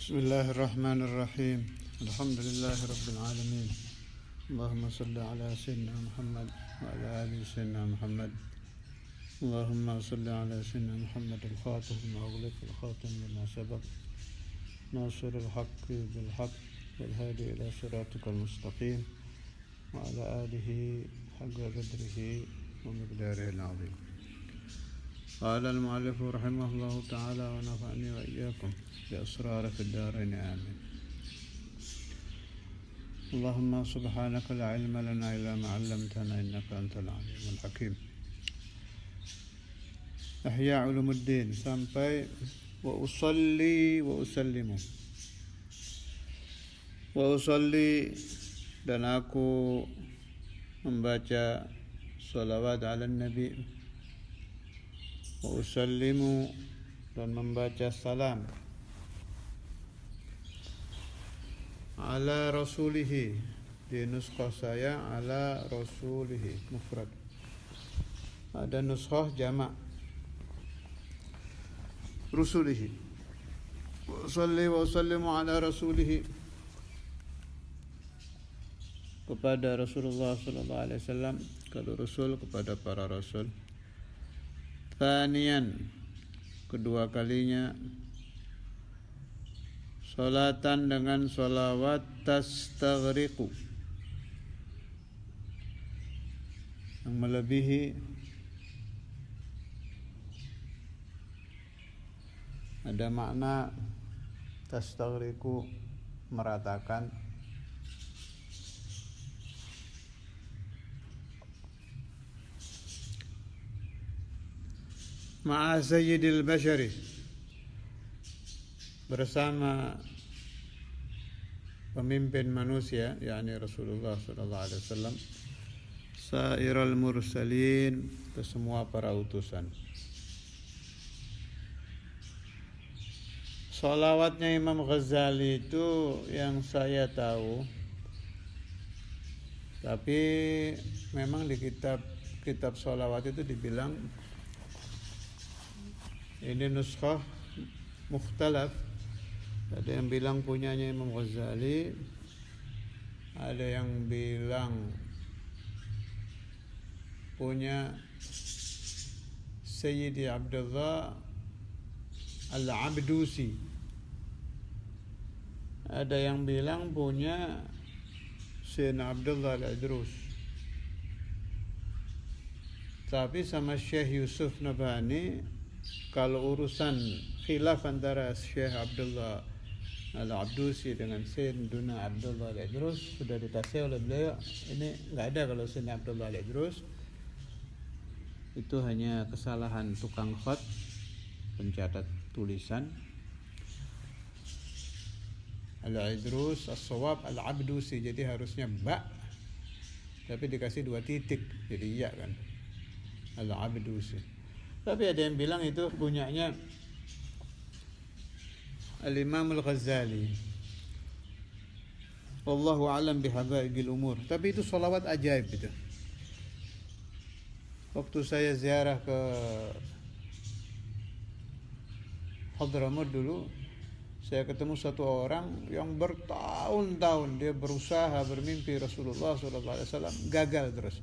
بسم الله الرحمن الرحيم. الحمد لله رب العالمين. اللهم صل على سيدنا محمد وعلى آل سيدنا محمد. اللهم صل على سيدنا محمد الفاتح لما أغلق الخاتم لما سبق ناصر الحق بالحق والهادي إلى صراطك المستقيم وعلى آله حق قدره ومقداره العظيم. قال المؤلف رحمه الله تعالى ونفعني وإياكم بأسرار في الدارين آمين. اللهم سبحانك لا علم لنا إلا ما علمتنا إنك أنت العليم الحكيم. Ihya Ulumuddin sampai wa usalli wa usallimu. Wa usalli dan aku membaca salawat ala Nabi. Wa usallimu dan membaca salam ala rasulihi, di nuskhah saya ala rasulihi mufrad, ada nuskhah jamak rusulihi. Wa usalli wa usallimu ala rasulihi, kepada Rasulullah sallallahu alaihi wasallam, kalau rasul kepada para rasul. Thaniyan, kedua kalinya, salatan dengan salawat tastaghriqu, yang melebihi, ada makna tastaghriqu, meratakan. Ma'a sayyidil bashari, bersama pemimpin manusia, yakni Rasulullah sallallahu alaihi wasallam, sairal mursalin, ke semua para utusan. Salawatnya Imam Ghazali itu yang saya tahu, tapi memang di kitab salawat itu dibilang ini nuskhah mukhtalaf. Ada yang bilang punyanya Imam Ghazali, ada yang bilang punya Sayyidi Abdullah Al-Abdusi, ada yang bilang punya Sayyidina Abdullah Al-Idrus. Tapi sama Syekh Yusuf Nabhani, kalau urusan khilaf antara Syekh Abdullah Al-Abdusi dengan Sayyidina Abdullah Al-Idrus sudah ditasih oleh beliau. Ini nggak ada kalau Sayyidina Abdullah Al-Idrus, itu hanya kesalahan tukang khat, pencatat tulisan. Al-Idrus as-shawab Al-Abdusi, jadi harusnya ba, tapi dikasih 2 titik jadi iya kan, Al-Abdusi. Tapi ada yang bilang itu punyanya Al-Imam Al-Ghazali. Wallahu a'lam bihabaigil umur. Tapi itu salawat ajaib itu. Waktu saya ziarah ke Hadramaut dulu, saya ketemu satu orang yang bertahun-tahun dia berusaha bermimpi Rasulullah SAW, gagal terus.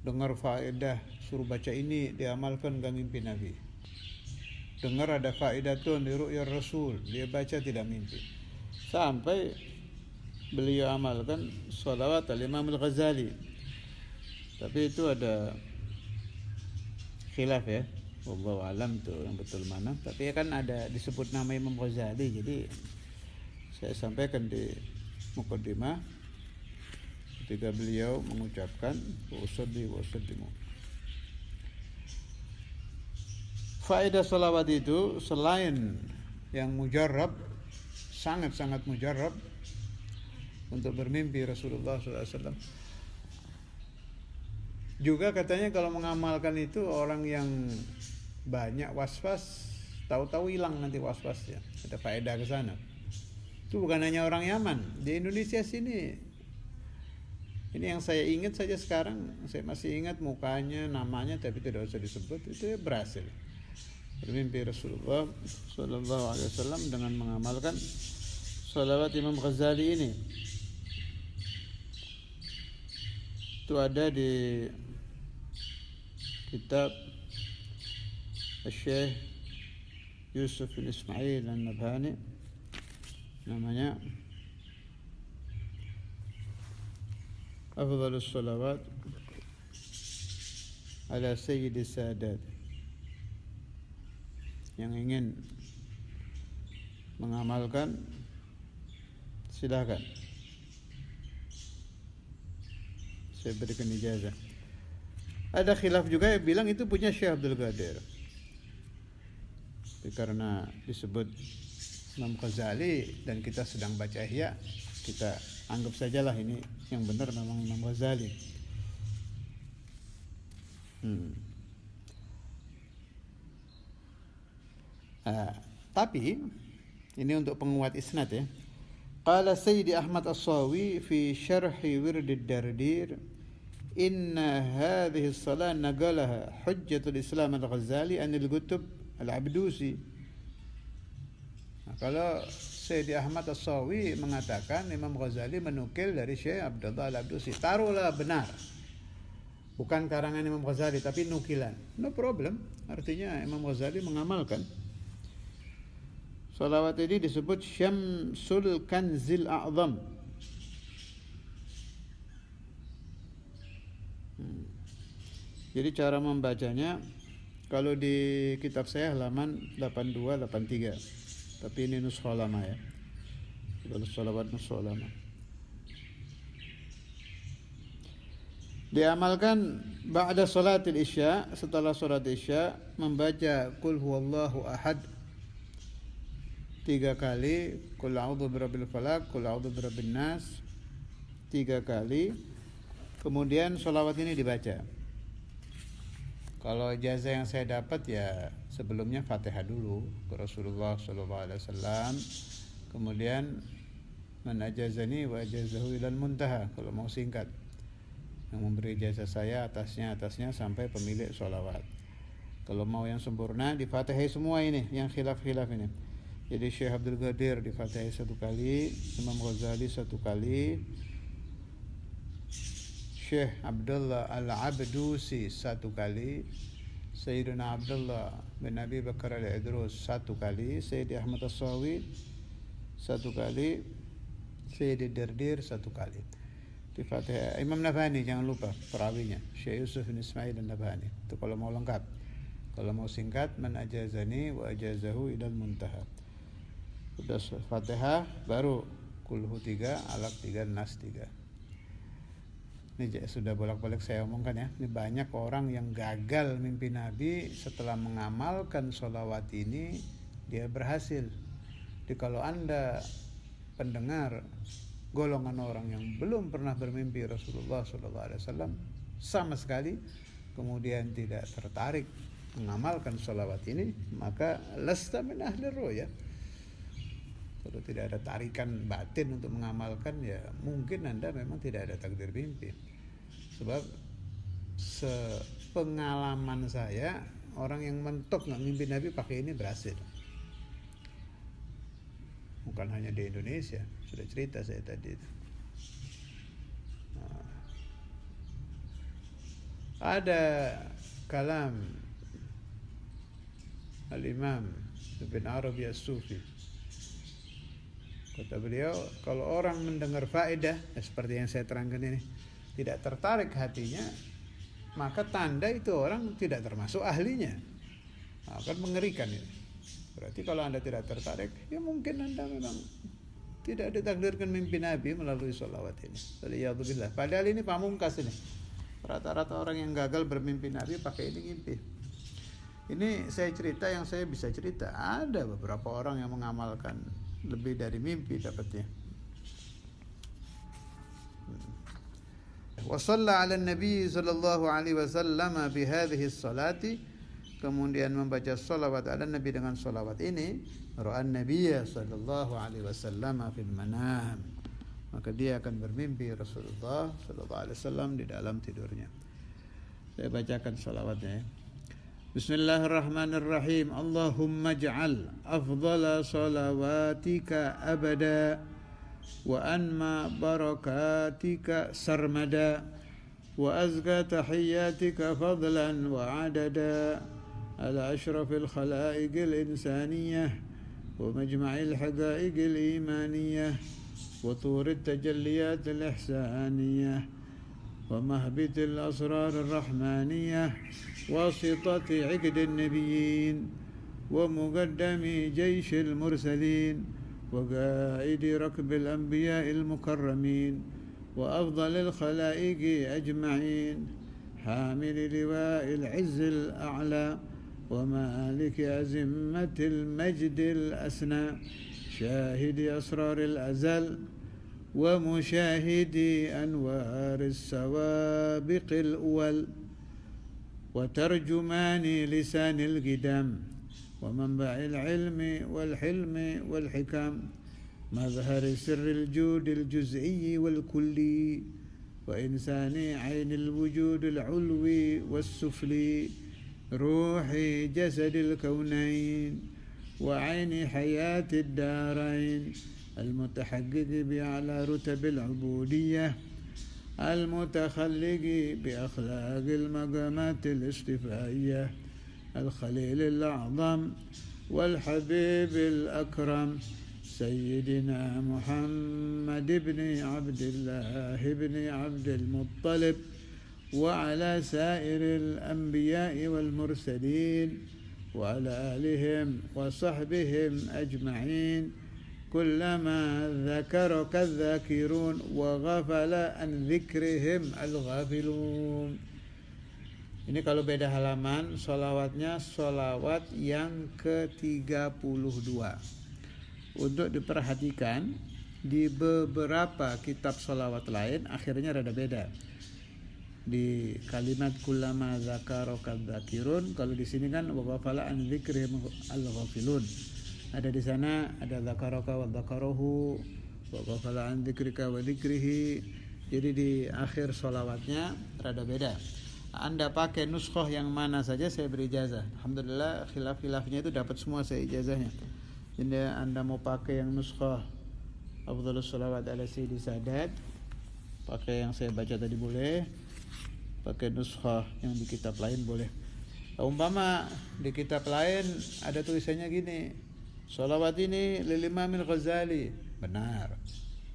Dengar faedah, suruh baca ini, diamalkan, gak mimpi Nabi. Dengar ada faedatun di ru'yar Rasul, dia baca tidak mimpi. Sampai beliau amalkan salawat al-Imam Al-Ghazali. Tapi itu ada khilaf ya, wallahu alam tuh yang betul mana. Tapi kan ada disebut nama Imam Ghazali, jadi saya sampaikan di muqaddimah ketika beliau mengucapkan wa usalli wa usallimu. Faedah salawat itu selain yang mujarrab, sangat-sangat mujarrab untuk bermimpi Rasulullah SAW, juga katanya kalau mengamalkan itu orang yang banyak waswas, tahu-tahu hilang nanti waswasnya. Ada faedah ke sana. Itu bukan hanya orang Yaman, di Indonesia sini. Ini yang saya ingat saja sekarang, saya masih ingat mukanya, namanya, tapi tidak usah disebut. Itu ya berhasil bermimpi Rasulullah Sallallahu Alaihi Wasallam dengan mengamalkan salawat Imam Ghazali ini itu ada di kitab Syekh Yusuf bin Ismail An-Nabhani, namanya Afdhalus Salawat ala Sayyidi Sadat. Yang ingin mengamalkan silahkan, saya berikan ijazah. Ada khilaf juga yang bilang itu punya Syekh Abdul Qadir. Tapi karena disebut Imam Ghazali dan kita sedang baca Ihya, kita anggap sajalah ini yang benar memang Imam Ghazali. Tapi ini untuk penguat isnad ya. Qala Sayyidi Ahmad As-Sawi fi syarhi Wird ad-Dardir, inna hadhihi as-salah naqalaha Hujjatul Islam Al-Ghazali anil Kutub Al-Abdusi. Nah, kalau Sayyidi Ahmad As-Sawi mengatakan Imam Ghazali menukil dari Syekh Abdullah Al-Abdusi, taruhlah benar, bukan karangan Imam Ghazali tapi nukilan, no problem. Artinya Imam Ghazali mengamalkan. Salawat ini disebut Syamsul Kanzil A'zam. Jadi cara membacanya, kalau di kitab saya halaman 82 83. Tapi ini nuskhah lama ya. Kalau salawat nuskhah lama. Diamalkan ba'da salatil isya, setelah salat isya membaca Qul huwallahu ahad 3 kali, Qul a'udzu birabbil falaq, Qul a'udzu birabbin nas 3 kali. Kemudian sholawat ini dibaca. Kalau ijazah yang saya dapat ya sebelumnya Fatihah dulu ke Rasulullah SAW, kemudian man ajazani wa ajazahu ilal muntaha, kalau mau singkat. Yang memberi ijazah saya atasnya sampai pemilik sholawat. Kalau mau yang sempurna di Fatihah semua ini, yang khilaf-khilaf ini. Jadi Syekh Abdul Qadir di Fatihah 1 kali, Imam Ghazali 1 kali, Syekh Abdullah Al-Abdusi 1 kali, Sayyidina Abdullah bin Abi Bakar Al-Idrus 1 kali, Sayyidi Ahmad As-Sawi 1 kali, Sayyidi Dardir 1 kali. Di Fatihah Imam Nabhani jangan lupa perawinya, Syekh Yusuf bin Ismail An-Nabhani. Itu kalau mau lengkap. Kalau mau singkat, man ajazani wa ajazahu ilal muntaha. Sudah Fatihah baru Kulhu 3, Alaq 3, Nas 3. Ini sudah bolak-balik saya omongkan ya. Ini banyak orang yang gagal mimpi Nabi setelah mengamalkan sholawat ini, dia berhasil. Jadi kalau Anda pendengar golongan orang yang belum pernah bermimpi Rasulullah SAW sama sekali, kemudian tidak tertarik mengamalkan sholawat ini, maka lasta min ahli ru'ya. Kalau tidak ada tarikan batin untuk mengamalkan, ya mungkin Anda memang tidak ada takdir mimpi. Sebab sepengalaman saya, orang yang mentok nggak mimpi Nabi pakai ini berhasil. Bukan hanya di Indonesia, sudah cerita saya tadi. Ada kalam Al-Imam Ibn Arabi As-Sufi. Kata beliau, kalau orang mendengar faedah seperti yang saya terangkan ini, tidak tertarik hatinya, maka tanda itu orang tidak termasuk ahlinya. Akan mengerikan ini. Berarti kalau Anda tidak tertarik, ya mungkin Anda memang tidak ditakdirkan mimpi Nabi melalui sholawat ini. Waliyadzubillah. Padahal ini pamungkas ini. Rata-rata orang yang gagal bermimpi Nabi pakai ini mimpi. Ini saya cerita yang saya bisa cerita. Ada beberapa orang yang mengamalkan lebih dari mimpi dapatnya. Wa shalla 'ala Nabi sallallahu alaihi wasallam bi hadhihi sholati, kemudian membaca salawat ala Nabi dengan salawat ini, ra'an Nabiyya sallallahu alaihi wasallam fil manam, maka dia akan bermimpi Rasulullah sallallahu alaihi wasallam di dalam tidurnya. Saya bacakan salawatnya ya. Bismillahirrahmanirrahim. Allahumma ij'al afdhala salawatika abada wa anma barakatika sarmada wa azka tahiyyatika fadlan wa adada ala ashrafil khalaiqil insaniyah wa majma'il haqaiqil imaniyah wa turid tajalliyatil ihsaniyah wa mahbitil asrarir rahmaniyah واسطة عقد النبيين ومقدم جيش المرسلين وقائد ركب الأنبياء المكرمين وأفضل الخلائق أجمعين حامل لواء العز الأعلى ومالك أزمة المجد الأسنى شاهد أسرار الأزل ومشاهد أنوار السوابق الأول وترجمان لسان القدام ومنبع العلم والحلم والحكم مظهر سر الجود الجزئي والكلي وإنسان عين الوجود العلوي والسفلي روح جسد الكونين وعين حياة الدارين المتحقق بأعلى رتب العبودية المتخلق بأخلاق المقامات الاصطفائية الخليل الأعظم والحبيب الأكرم سيدنا محمد بن عبد الله بن عبد المطلب وعلى سائر الأنبياء والمرسلين وعلى آلهم وصحبهم أجمعين كلما ذكرك الذاكرون وغفل عن ذكرهم الغافلون. Ini kalau beda halaman, sholawatnya sholawat yang ke-32. Untuk diperhatikan, di beberapa kitab sholawat lain akhirnya rada beda. Di kalimat kullama zakaraka dzakirun, kalau di sini kan wa ghafala an dzikrihim al-ghafilun. Ada di sana ada zakaraka wa dzakarahu wa ghafala an dzikrika wa dzikrihi. Jadi di akhir sholawatnya rada beda. Anda pakai nuskhah yang mana saja saya beri ijazah. Alhamdulillah khilaf-khilafnya itu dapat semua saya ijazahnya. Jadi Anda mau pakai yang nuskhah Afdhalus Sholawat ala Sayyidi Sadat, pakai yang saya baca tadi boleh, pakai nuskhah yang di kitab lain boleh. Umpama di kitab lain ada tulisannya gini, sholawat ini lil Imamil Ghazali, benar.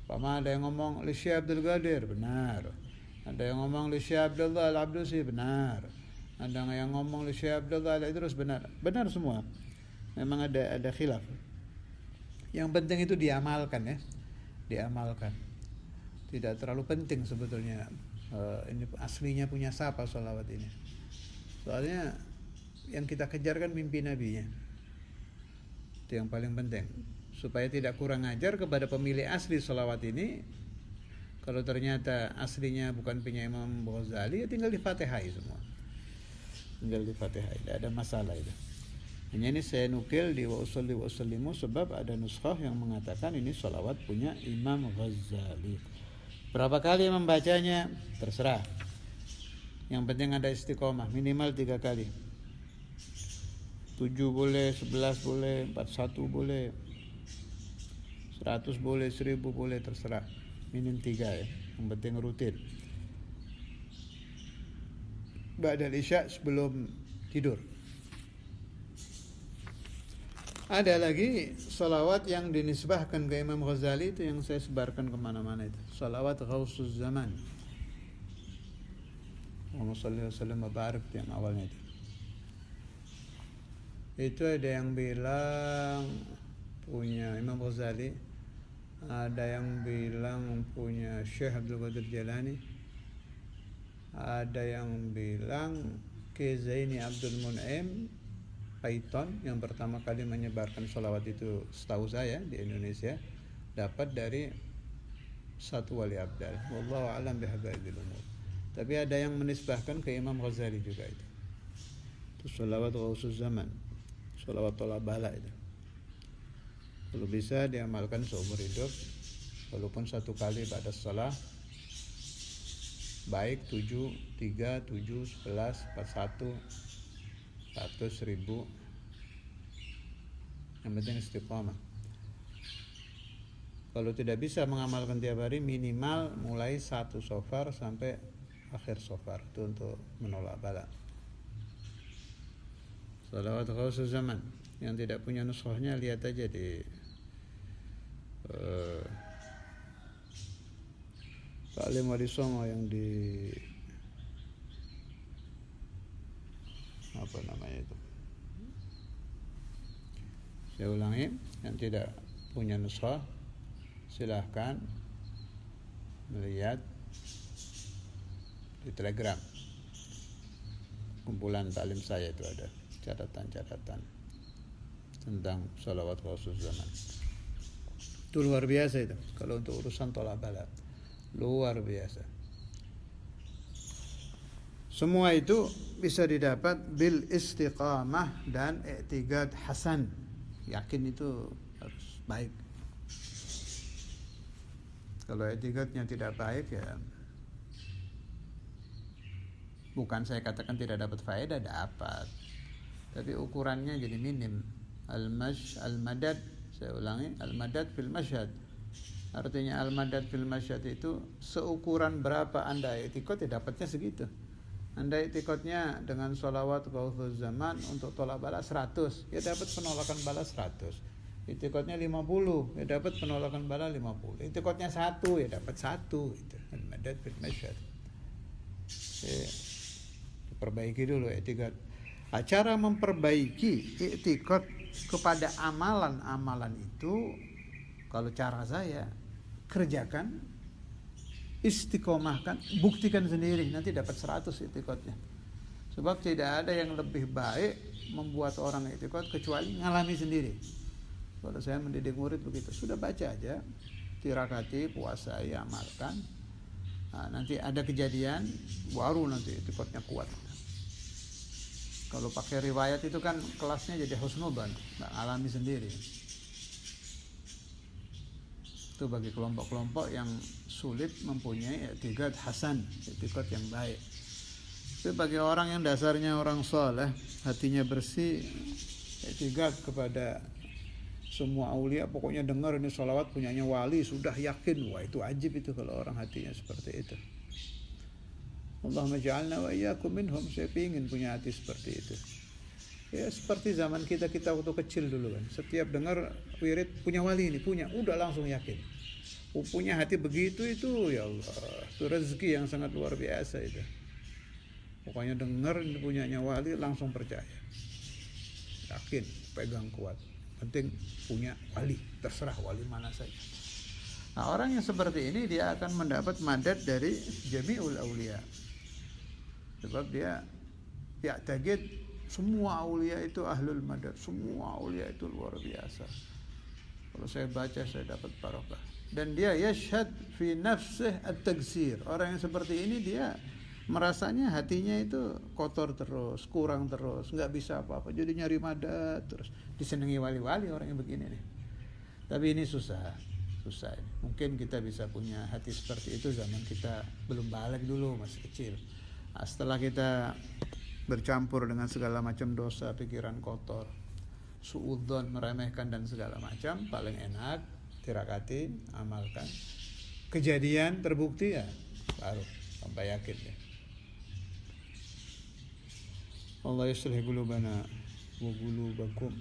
Umpama ada yang ngomong li Syekh Abdul Qadir, benar. Ada yang ngomong li Syekh Abdullah Al-Abdusi, benar. Ada yang ngomong li Syekh Abdullah Al-Idrus, benar. Benar semua. Memang ada khilaf. Yang penting itu diamalkan ya. Diamalkan. Tidak terlalu penting sebetulnya ini aslinya punya siapa sholawat ini. Soalnya yang kita kejar kan mimpi Nabinya. Itu yang paling penting. Supaya tidak kurang ajar kepada pemilik asli sholawat ini. Kalau ternyata aslinya bukan punya Imam Ghazali, ya tinggal di-Fatihai semua. Tinggal di-Fatihai, tidak ada masalah itu. Hanya ini saya nukil di wa usolli wa usallimu sebab ada nuskhah yang mengatakan ini sholawat punya Imam Ghazali. Berapa kali membacanya? Terserah. Yang penting ada istiqomah, minimal 3 kali. 7 boleh, 11 boleh, 41 boleh, 100 boleh, 1000 boleh, terserah. Minim 3 ya, yang penting rutin. Ba'dal Isya sebelum tidur. Ada lagi salawat yang dinisbahkan ke Imam Ghazali, itu yang saya sebarkan kemana-mana itu. Salawat Ghausuz Zaman. Allahumma shalli wa sallim wa barik, yang awalnya itu. Itu ada yang bilang punya Imam Ghazali, ada yang bilang punya Syekh Abdul Qadir Jalani, ada yang bilang Ki Zaini Abdul Mun'im Paiton yang pertama kali menyebarkan sholawat itu setahu saya di Indonesia, dapat dari satu wali abdal. Wallahu a'lam bihadzal umur. Tapi ada yang menisbahkan ke Imam Ghazali juga itu. Itu sholawat Ghausuz Zaman, sholawat tolak bala itu. Kalau bisa diamalkan seumur hidup, walaupun 1 kali ba'da shalah, baik 7, 3, 7, 11, 41, 100, 1000, yang penting istiqomah. Kalau tidak bisa mengamalkan tiap hari, minimal mulai 1 shofar sampai akhir shofar, itu untuk menolak bala. Salawat Ghausul Zaman yang tidak punya nuskhahnya, lihat aja di Pak Alim Wali Songo yang di apa namanya itu, saya ulangi, yang tidak punya nuskhah silahkan melihat di Telegram, kumpulan taklim saya itu ada catatan-catatan tentang salawat Ghausul Zaman. Itu luar biasa itu, kalau untuk urusan tolak bala, luar biasa. Semua itu bisa didapat bil istiqamah dan i'tiqad hasan. Yakin itu harus baik. Kalau i'tiqadnya tidak baik, ya bukan saya katakan tidak dapat faedah, dapat, tapi ukurannya jadi minim. Al-madad, saya ulangi, al-madad fil masyhad. Artinya al-madad fil masyhad itu seukuran berapa Anda i'tiqad, ya dapatnya segitu. Anda i'tiqadnya dengan sholawat Ghausul Zaman untuk tolak bala 100, ya dapat penolakan bala 100. I'tiqadnya 50, ya dapat penolakan bala 50. I'tiqadnya 1, ya dapat 1. Itu al-madad fil masyhad. Perbaiki dulu i'tiqad. Cara memperbaiki i'tiqad kepada amalan-amalan itu, kalau cara saya, kerjakan, istiqomahkan, buktikan sendiri, nanti dapat 100 i'tiqadnya. Sebab tidak ada yang lebih baik membuat orang i'tiqad kecuali ngalami sendiri. Kalau saya mendidik murid begitu, sudah baca aja, tirakati, puasai, amalkan. Nah, nanti ada kejadian, baru nanti i'tiqadnya kuat. Kalau pakai riwayat itu kan kelasnya jadi husnudzan, nggak alami sendiri. Itu bagi kelompok-kelompok yang sulit mempunyai i'tiqad hasan, i'tiqad yang baik. Itu bagi orang yang dasarnya orang soleh, hatinya bersih, i'tiqad kepada semua aulia, pokoknya dengar ini sholawat punyanya wali, sudah yakin. Wah, itu ajib itu kalau orang hatinya seperti itu. Allahumma ja'alna wa iyyakum minhum. Saya ingin punya hati seperti itu. Ya seperti zaman kita waktu kecil dulu kan, setiap dengar wirid punya wali ini, punya, udah langsung yakin. Punya hati begitu itu, ya Allah, itu rezeki yang sangat luar biasa itu. Pokoknya dengar ini punyanya wali, langsung percaya, yakin, pegang kuat. Penting punya wali, terserah wali mana saja. Nah, orang yang seperti ini dia akan mendapat madad dari jami'ul aulia. Sebab dia ya'taqid semua aulia itu ahlul madad, semua aulia itu luar biasa. Kalau saya baca saya dapat barokah. Dan dia yashhad fi nafsih at-tagsir. Orang yang seperti ini dia merasanya hatinya itu kotor terus, kurang terus, nggak bisa apa-apa, jadi nyari madad terus. Disenangi wali-wali orang yang begini nih. Tapi ini susah ini. Mungkin kita bisa punya hati seperti itu zaman kita belum balik dulu, masih kecil. Nah, setelah kita bercampur dengan segala macam dosa, pikiran kotor, suudzon, meremehkan dan segala macam, paling enak tirakati, amalkan. Kejadian terbukti ya, baru sampai yakin ya. Allah yuslih qulubana wa qulubakum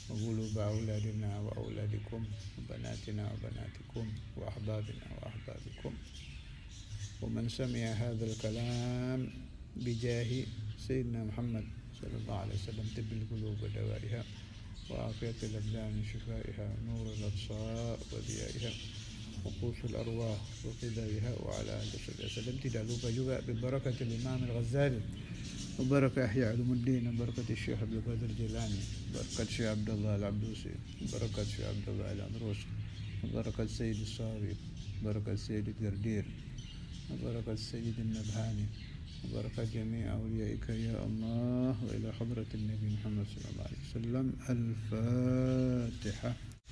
wa quluba auladina wa auladikum wa banatina wa banatikum wa ahbabina wa ahbabikum wa man sami'a hadzal kalam bijahi sayyidina Muhammad sallallahu alaihi wasallam tibbil qulub wa dawaiha wa afiyatil abdan shifaiha nurul absar wa diyaiha wuqusul arwah wa qidaiha wa ala alihi wasallam. Tidak lupa juga bibarakatil Imam Al-Ghazali وبركة أحياء علوم الدين وبركة الشيخ عبد القادر الجيلاني وبركة الشيخ عبد الله العبدوسي وبركة الشيخ عبد الله الأمروس وبركة السيد الصاوي وبركة السيد الدردير وبركة السيد النبهاني وبركة جميع أوليائك يا الله وإلى حضرة النبي محمد صلى الله عليه وسلم. الفاتحة.